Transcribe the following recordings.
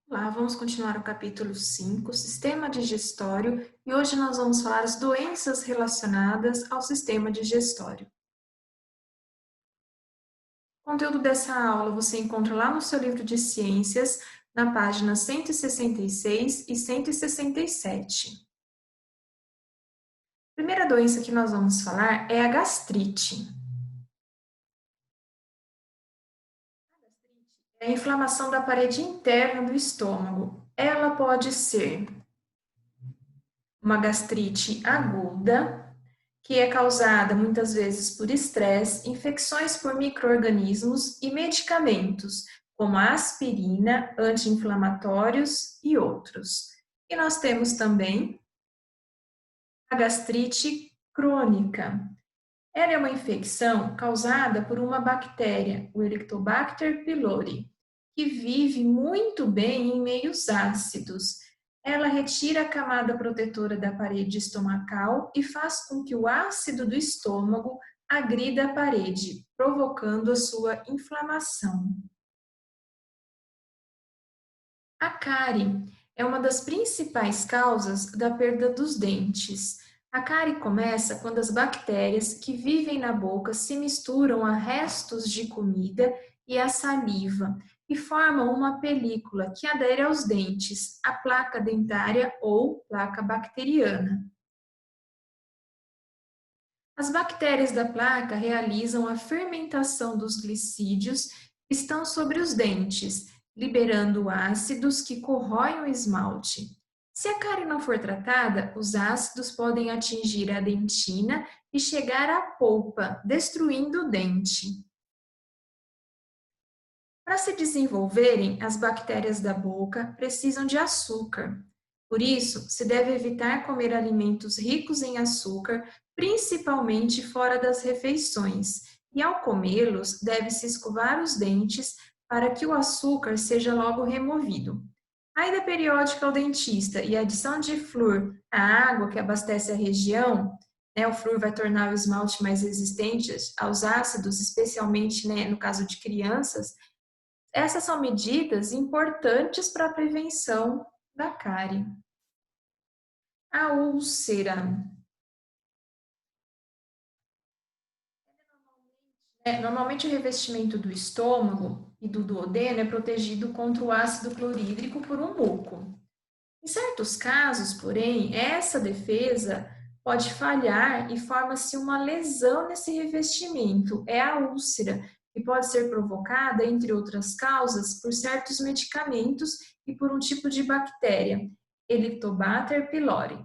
Olá, vamos continuar o capítulo 5, Sistema digestório, e hoje nós vamos falar as doenças relacionadas ao sistema digestório. O conteúdo dessa aula você encontra lá no seu livro de ciências, na página 166 e 167. A primeira doença que nós vamos falar é a gastrite. É a inflamação da parede interna do estômago. Ela pode ser uma gastrite aguda, que é causada muitas vezes por estresse, infecções por micro-organismos e medicamentos, como a aspirina, anti-inflamatórios e outros. E nós temos também a gastrite crônica. Ela é uma infecção causada por uma bactéria, o Helicobacter pylori, que vive muito bem em meios ácidos. Ela retira a camada protetora da parede estomacal e faz com que o ácido do estômago agrida a parede, provocando a sua inflamação. A cárie é uma das principais causas da perda dos dentes. A cárie começa quando as bactérias que vivem na boca se misturam a restos de comida e a saliva e formam uma película que adere aos dentes, a placa dentária ou placa bacteriana. As bactérias da placa realizam a fermentação dos glicídios que estão sobre os dentes, liberando ácidos que corroem o esmalte. Se a cárie não for tratada, os ácidos podem atingir a dentina e chegar à polpa, destruindo o dente. Para se desenvolverem, as bactérias da boca precisam de açúcar. Por isso, se deve evitar comer alimentos ricos em açúcar, principalmente fora das refeições. E ao comê-los, deve-se escovar os dentes para que o açúcar seja logo removido. A ida periódica ao dentista e a adição de flúor à água que abastece a região, o flúor vai tornar o esmalte mais resistente aos ácidos, especialmente, no caso de crianças. Essas são medidas importantes para a prevenção da cárie. A úlcera. Normalmente o revestimento do estômago e do duodeno é protegido contra o ácido clorídrico por um muco. Em certos casos, porém, essa defesa pode falhar e forma-se uma lesão nesse revestimento. É a úlcera, que pode ser provocada, entre outras causas, por certos medicamentos e por um tipo de bactéria, Helicobacter pylori.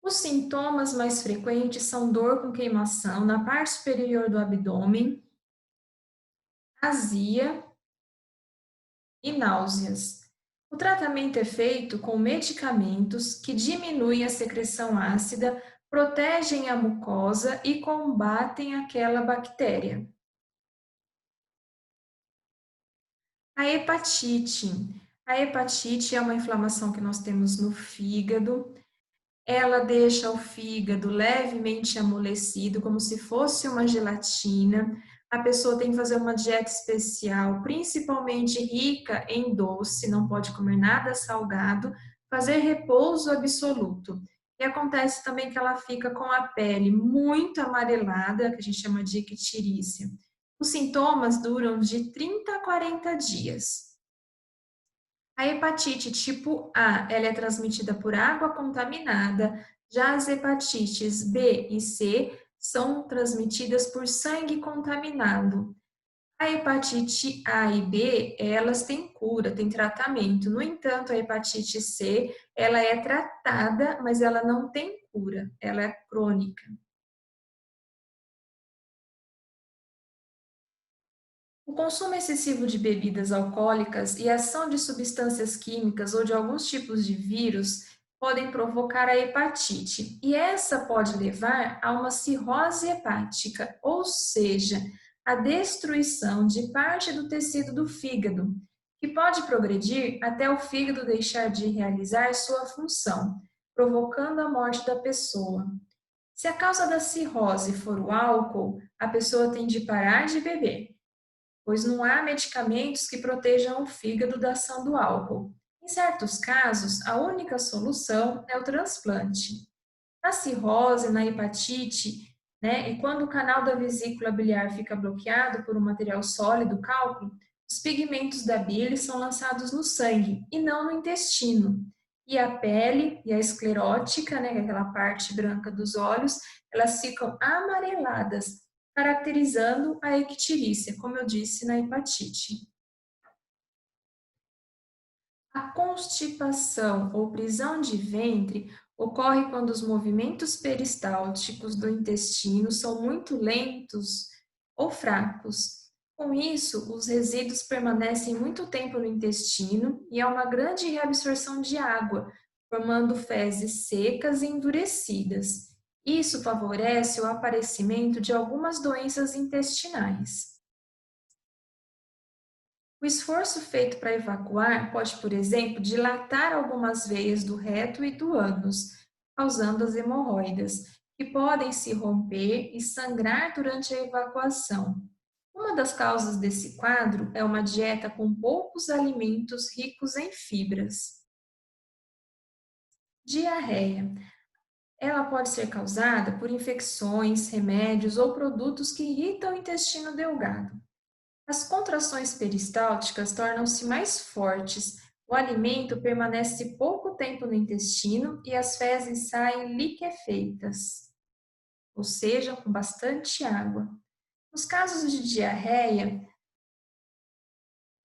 Os sintomas mais frequentes são dor com queimação na parte superior do abdômen, azia e náuseas. O tratamento é feito com medicamentos que diminuem a secreção ácida, protegem a mucosa e combatem aquela bactéria. A hepatite. A hepatite é uma inflamação que nós temos no fígado. Ela deixa o fígado levemente amolecido, como se fosse uma gelatina. A pessoa tem que fazer uma dieta especial, principalmente rica em doce, não pode comer nada salgado, fazer repouso absoluto. E acontece também que ela fica com a pele muito amarelada, que a gente chama de icterícia. Os sintomas duram de 30 a 40 dias. A hepatite tipo A, ela é transmitida por água contaminada, já as hepatites B e C são transmitidas por sangue contaminado. A hepatite A e B, elas têm cura, têm tratamento. No entanto, a hepatite C, ela é tratada, mas ela não tem cura, ela é crônica. O consumo excessivo de bebidas alcoólicas e a ação de substâncias químicas ou de alguns tipos de vírus podem provocar a hepatite, e essa pode levar a uma cirrose hepática, ou seja, a destruição de parte do tecido do fígado, que pode progredir até o fígado deixar de realizar sua função, provocando a morte da pessoa. Se a causa da cirrose for o álcool, a pessoa tem de parar de beber. pois não há medicamentos que protejam o fígado da ação do álcool. Em certos casos, a única solução é o transplante. Na cirrose, na hepatite, né, e quando o canal da vesícula biliar fica bloqueado por um material sólido, cálculo, os pigmentos da bile são lançados no sangue e não no intestino. E a pele e a esclerótica, né, aquela parte branca dos olhos, elas ficam amareladas, caracterizando a icterícia, como eu disse na hepatite. A constipação ou prisão de ventre ocorre quando os movimentos peristálticos do intestino são muito lentos ou fracos. Com isso, os resíduos permanecem muito tempo no intestino e há uma grande reabsorção de água, formando fezes secas e endurecidas. Isso favorece o aparecimento de algumas doenças intestinais. O esforço feito para evacuar pode, por exemplo, dilatar algumas veias do reto e do ânus, causando as hemorroidas, que podem se romper e sangrar durante a evacuação. Uma das causas desse quadro é uma dieta com poucos alimentos ricos em fibras. Diarreia. Ela pode ser causada por infecções, remédios ou produtos que irritam o intestino delgado. As contrações peristálticas tornam-se mais fortes, o alimento permanece pouco tempo no intestino e as fezes saem liquefeitas, ou seja, com bastante água. Nos casos de diarreia,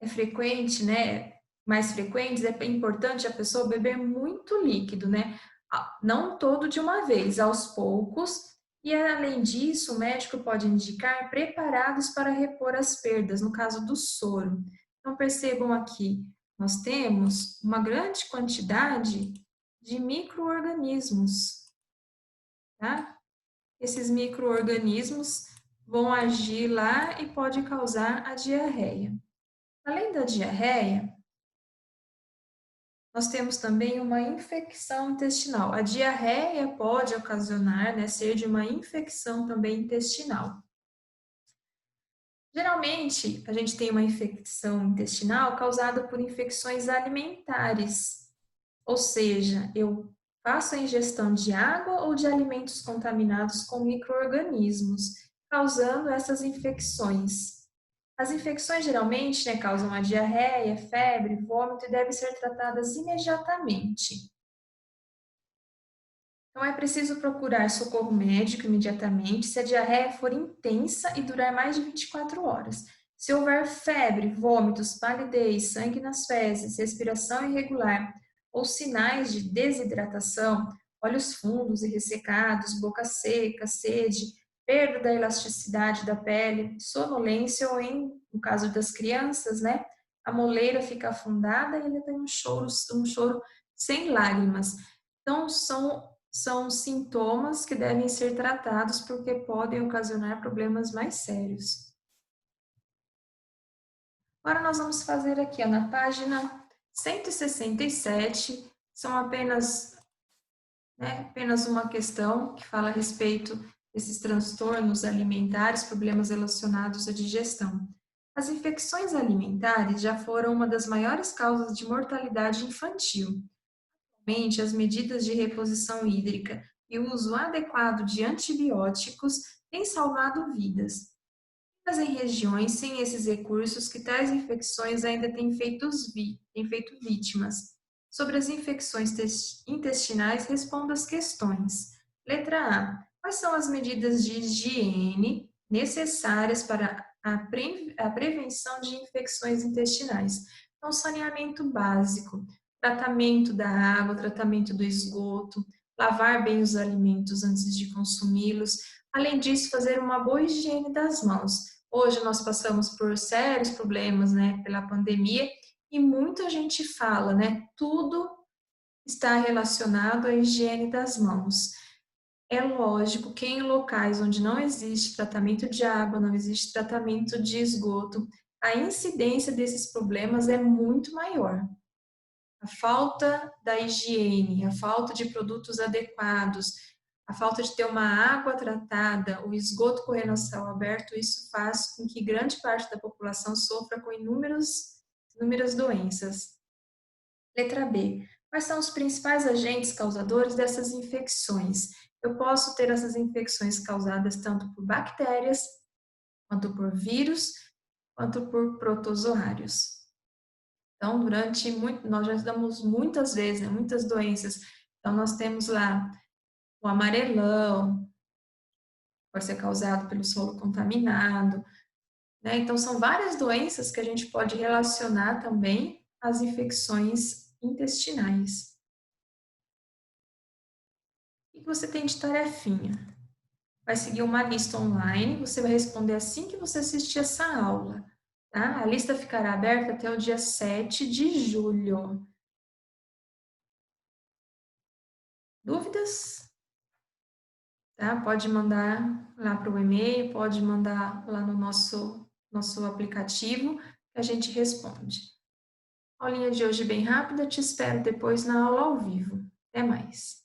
é frequente, né? Mais frequentes, é importante a pessoa beber muito líquido, né? Não todo de uma vez, aos poucos. E além disso, o médico pode indicar preparados para repor as perdas, no caso do soro. Então percebam aqui, nós temos uma grande quantidade de micro-organismos, tá? Esses micro-organismos vão agir lá e pode causar a diarreia. Além da diarreia, nós temos também uma infecção intestinal. A diarreia pode ocasionar, né, ser de uma infecção também intestinal. Geralmente, a gente tem uma infecção intestinal causada por infecções alimentares, ou seja, eu faço a ingestão de água ou de alimentos contaminados com micro-organismos, causando essas infecções. As infecções geralmente, né, causam a diarreia, febre, vômito e devem ser tratadas imediatamente. Então é preciso procurar socorro médico imediatamente se a diarreia for intensa e durar mais de 24 horas. Se houver febre, vômitos, palidez, sangue nas fezes, respiração irregular ou sinais de desidratação, olhos fundos e ressecados, boca seca, sede, perda da elasticidade da pele, sonolência ou, no caso das crianças, né, a moleira fica afundada e ainda tem um choro sem lágrimas. Então, são sintomas que devem ser tratados porque podem ocasionar problemas mais sérios. Agora nós vamos fazer aqui, ó, na página 167, são apenas uma questão que fala a respeito desses transtornos alimentares, problemas relacionados à digestão. As infecções alimentares já foram uma das maiores causas de mortalidade infantil. Atualmente, as medidas de reposição hídrica e o uso adequado de antibióticos têm salvado vidas. Mas em regiões sem esses recursos que tais infecções ainda têm feito vítimas. Sobre as infecções intestinais, responda as questões. Letra A. Quais são as medidas de higiene necessárias para a prevenção de infecções intestinais? Então, saneamento básico, tratamento da água, tratamento do esgoto, lavar bem os alimentos antes de consumi-los. Além disso, fazer uma boa higiene das mãos. Hoje nós passamos por sérios problemas, né, pela pandemia, e muita gente fala, né, tudo está relacionado à higiene das mãos. É lógico que em locais onde não existe tratamento de água, não existe tratamento de esgoto, a incidência desses problemas é muito maior. A falta da higiene, a falta de produtos adequados, A falta de ter uma água tratada, o esgoto correndo a céu aberto, isso faz com que grande parte da população sofra com inúmeras doenças. Letra B. Quais são os principais agentes causadores dessas infecções? Eu posso ter essas infecções causadas tanto por bactérias, quanto por vírus, quanto por protozoários. Então, nós já estudamos muitas vezes, né, muitas doenças. Então, nós temos lá o amarelão, pode ser causado pelo solo contaminado, né? Então, são várias doenças que a gente pode relacionar também às infecções intestinais. O que você tem de tarefinha? Vai seguir uma lista online, você vai responder assim que você assistir essa aula, tá? A lista ficará aberta até o dia 7 de julho. Dúvidas? Tá? Pode mandar lá para o e-mail, pode mandar lá no nosso aplicativo, que a gente responde. Aulinha de hoje bem rápida, te espero depois na aula ao vivo. Até mais!